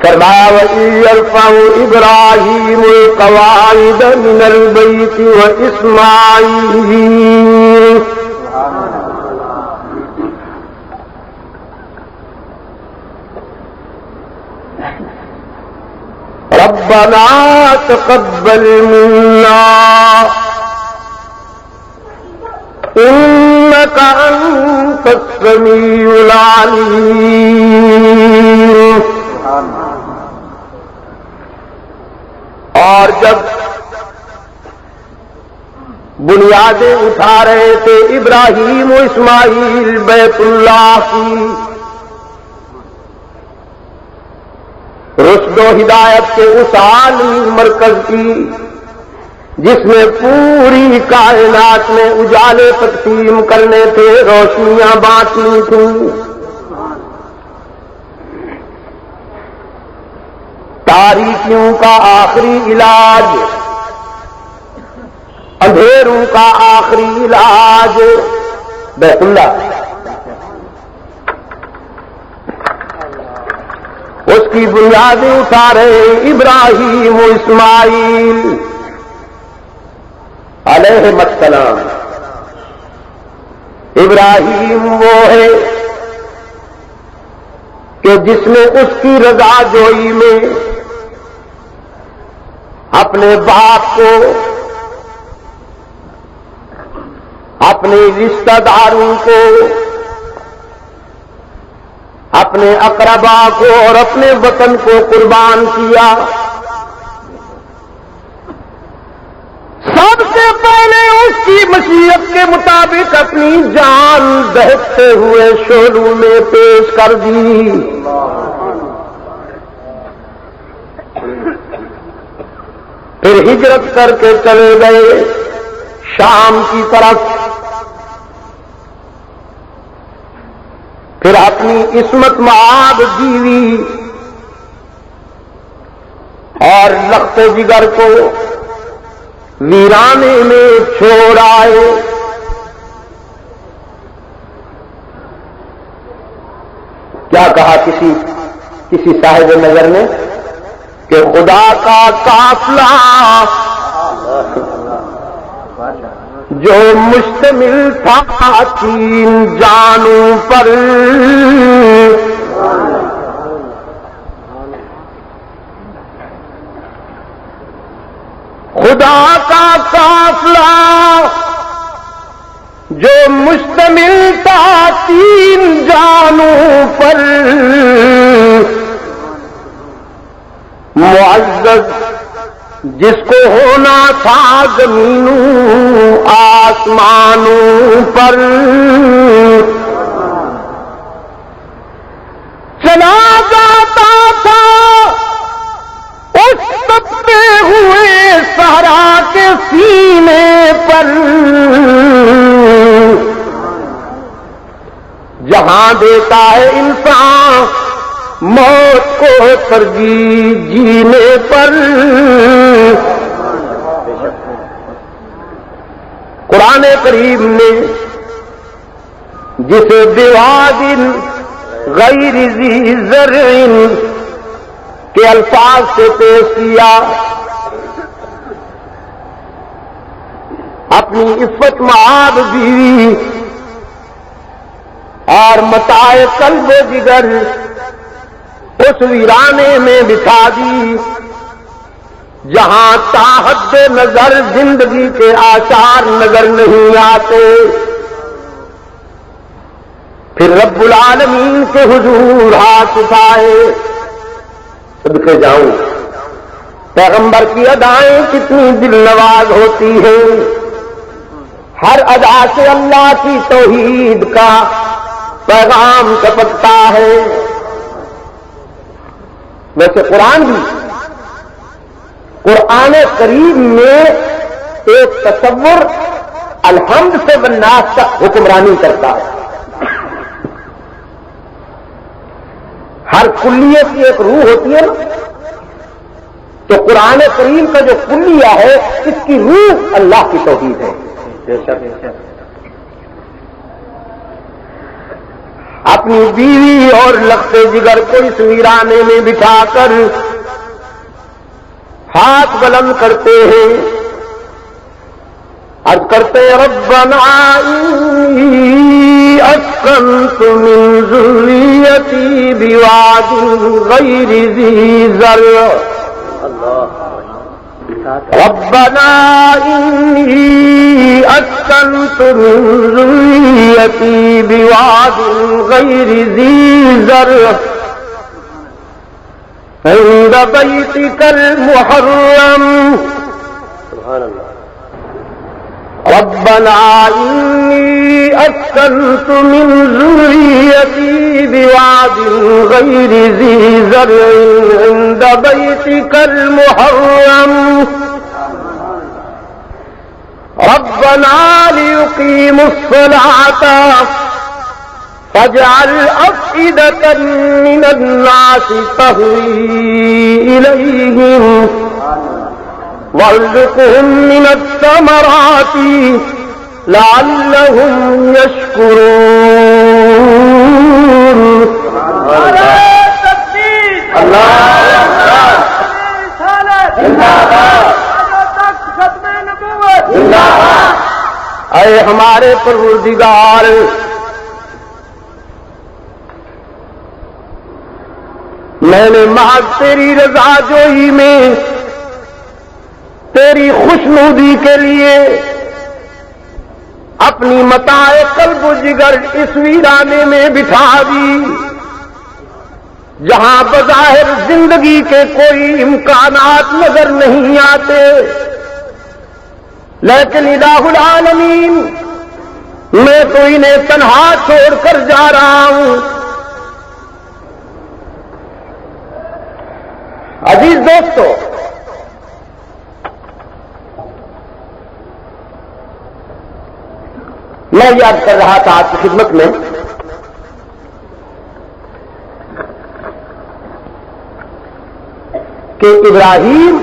فرمایا وَإِذْ يَرْفَعُ إِبْرَاهِيمُ الْقَوَاعِدَ مِنَ الْبَيْتِ وَإِسْمَاعِيلُ رَبَّنَا تَقَبَّلْ مِنَّا إِنَّكَ أَنتَ السَّمِيعُ الْعَلِيمُ۔ اور جب بنیادیں اٹھا رہے تھے ابراہیم و اسماعیل بیت اللہ کی، رشد و ہدایت کے اس عالمی مرکز کی جس میں پوری کائنات میں اجالے تقسیم کرنے تھے، روشنیاں بانٹنی تھیں، تاریکیوں کا آخری علاج، اندھیروں کا آخری علاج بیت اللہ، اس کی بنیادیں اٹھا رہے ابراہیم و اسماعیل علیہ السلام۔ ابراہیم وہ ہے کہ جس نے اس کی رضا جوئی میں اپنے باپ کو، اپنے رشتہ داروں کو، اپنے اقربا کو اور اپنے وطن کو قربان کیا۔ سب سے پہلے اس کی مشیت کے مطابق اپنی جان دہتے ہوئے شعلوں میں پیش کر دی۔ پھر ہجرت کر کے چلے گئے شام کی طرف، پھر اپنی عصمت مآب جیوی اور لخت جگر کو ویرانے میں چھوڑ آئے۔ کیا کہا کسی صاحب نظر نے کہ خدا کا قافلہ جو مشتمل تھا 3 جانوں پر، خدا کا قافلہ جو مشتمل تھا 3 جانوں پر، معزز جس کو ہونا تھا زمینوں آسمانوں پر، چلا جاتا تھا اس تپتے ہوئے صحرا کے سینے پر، جہاں دیتا ہے انسان موت کو ترجیح جینے پر۔ قرآن کریم نے جسے بواد غیر ذی زرع کے الفاظ سے پیش کیا، اپنی عفت مآب بیوی اور متاع قلب و جگر اس ویرانے میں بٹھا دی جہاں تا حد نظر زندگی کے آثار نظر نہیں آتے۔ پھر رب العالمین کے حضور ہاتھ اٹھائے، صدقے جاؤں پیغمبر کی ادائیں کتنی دل نواز ہوتی ہیں، ہر ادا سے اللہ کی توحید کا پیغام ٹپکتا ہے۔ ویسے قرآن کریم میں ایک تصور الحمد سے والناس تک حکمرانی کرتا ہے۔ ہر کلیے کی ایک روح ہوتی ہے نا، تو قرآن کریم کا جو کلیہ ہے اس کی روح اللہ کی توحید ہے۔ اب اپنی بیوی اور لخت جگر کو اس ویرانے میں بٹھا کر ہاتھ بلند کرتے ہیں، عرض کرتے ہیں ربنا انی اسکنت من ذریتی بواد غیر ذی زرع ربنا انی اسکنت من ذریتی بواد غیر ذی زرع عند بیتک المحرم سبحان اللہ ربنا انی اسکنت من ذریتی بواد غیر ذی زرع عند بیتک المحرم ربنا لیقیموا الصلاة فاجعل أفئدة من الناس تهوی إليهم وارزقهم من الثمرات لعلهم يشكرون. اے ہمارے پروردگار، میں نے محض تیری رضا جوئی میں تیری خوشنودی کے لیے اپنی متاع قلب و جگر اس ویرانے میں بٹھا دی جہاں بظاہر زندگی کے کوئی امکانات نظر نہیں آتے، لیکن الہ العالمین میں تو انہیں تنہا چھوڑ کر جا رہا ہوں. عزیز دوستو، میں یاد کر رہا تھا آپ کی خدمت میں کہ ابراہیم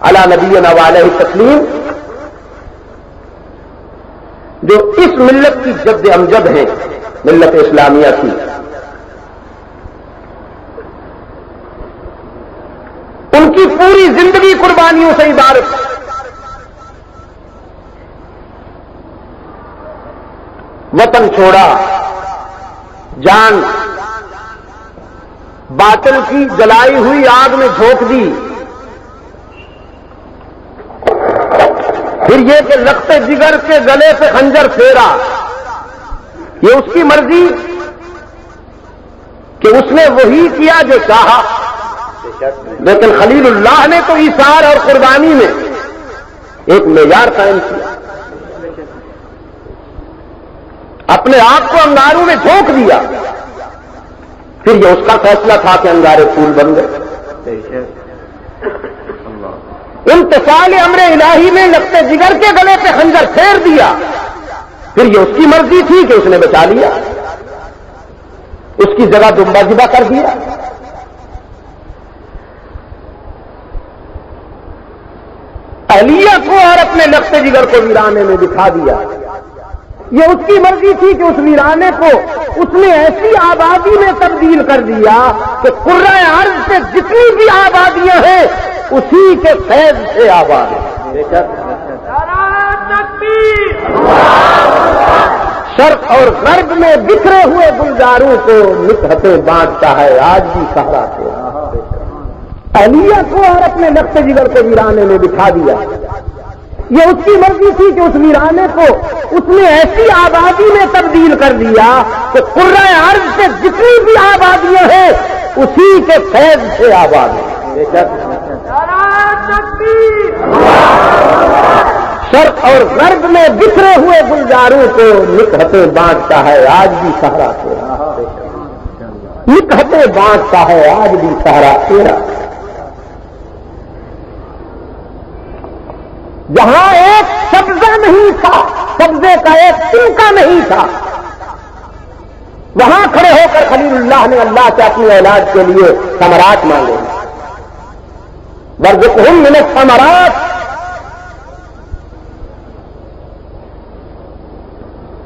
علی نبینا وعلیہ التسلیم جو اس ملت کی جد امجد ہیں، ملت اسلامیہ کی، ان کی پوری زندگی قربانیوں سے عبارت. وطن چھوڑا، جان باطل کی جلائی ہوئی آگ میں جھونک دی، پھر یہ کہ لخت جگر کے گلے سے خنجر پھیرا. یہ اس کی مرضی کہ اس نے وہی کیا جو چاہا، لیکن خلیل اللہ نے تو ایثار اور قربانی میں ایک معیار قائم کیا، اپنے آپ کو انگاروں میں جھونک دیا. پھر یہ اس کا فیصلہ تھا کہ انگارے پھول بن گئے. امتثال امر الہی میں لگتے جگر کے گلے پہ خنجر پھیر دیا. پھر یہ اس کی مرضی تھی کہ اس نے بچا لیا، اس کی جگہ دمبا ذبح کر دیا. اہلیہ کو اور اپنے لگتے جگر کو ویرانے میں دکھا دیا. یہ اس کی مرضی تھی کہ اس ویرانے کو اس نے ایسی آبادی میں تبدیل کر دیا کہ قرۂ ارض سے جتنی بھی آبادیاں ہیں اسی کے فیض سے آباد ہیں. شرق اور غرب میں بکھرے ہوئے گلزاروں کو نکہتیں بانٹتا ہے آج بھی سہارا سے. اہلیہ کو اور اپنے نقش جگر کو ویرانے میں بٹھا دیا. یہ اس کی مرضی تھی کہ اس ویرانے کو اس نے ایسی آبادی میں تبدیل کر دیا کہ قرۂ ارض سے جتنی بھی آبادیاں ہیں اسی کے فیض سے آباد ہیں. شرق اور غرب میں بکھرے ہوئے گلزاروں کو نکہتیں بانٹتا ہے آج بھی سہارا تیرا. نکہتیں بانٹتا ہے آج بھی سہارا تیرا. جہاں ایک سبزہ نہیں تھا، سبزے کا ایک تنکا نہیں تھا، وہاں کھڑے ہو کر خلیل اللہ نے اللہ سے اپنی اولاد کے لیے ثمرات مانگے. وارزقہم من الثمرات،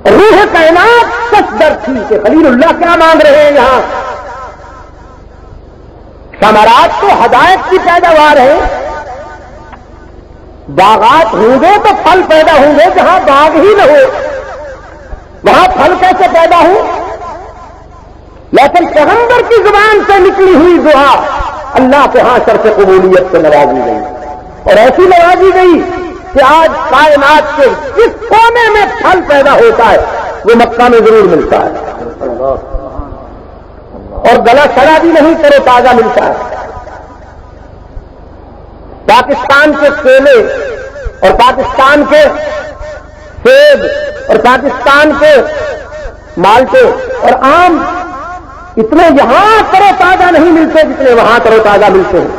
روح کائنات سچ مقدر تھی کہ خلیل اللہ کیا مانگ رہے ہیں یہاں. ثمرات تو ہدایت کی پیداوار ہے. باغات ہوں گے تو پھل پیدا ہوں گے. جہاں باغ ہی نہ ہو وہاں پھل کیسے پیدا ہو؟ لیکن پیغمبر کی زبان سے نکلی ہوئی دعا اللہ کے ہاں شرف قبولیت سے نوازی گئی, اور ایسی نوازی گئی کہ آج کائنات کے جس کونے میں پھل پیدا ہوتا ہے وہ مکہ میں ضرور ملتا ہے, اور گلا سڑا بھی نہیں کرو تازہ ملتا ہے. پاکستان کے کیلے اور پاکستان کے سیب اور پاکستان کے مالٹے اور آم اتنے یہاں ترو تازہ نہیں ملتے جتنے وہاں ترو تازہ ملتے ہیں.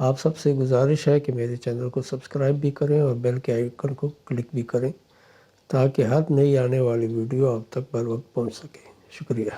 آپ سب سے گزارش ہے کہ میرے چینل کو سبسکرائب بھی کریں اور بیل کے آئیکن کو کلک بھی کریں تاکہ ہر نئی آنے والی ویڈیو آپ تک بر وقت پہنچ سکے. شکریہ.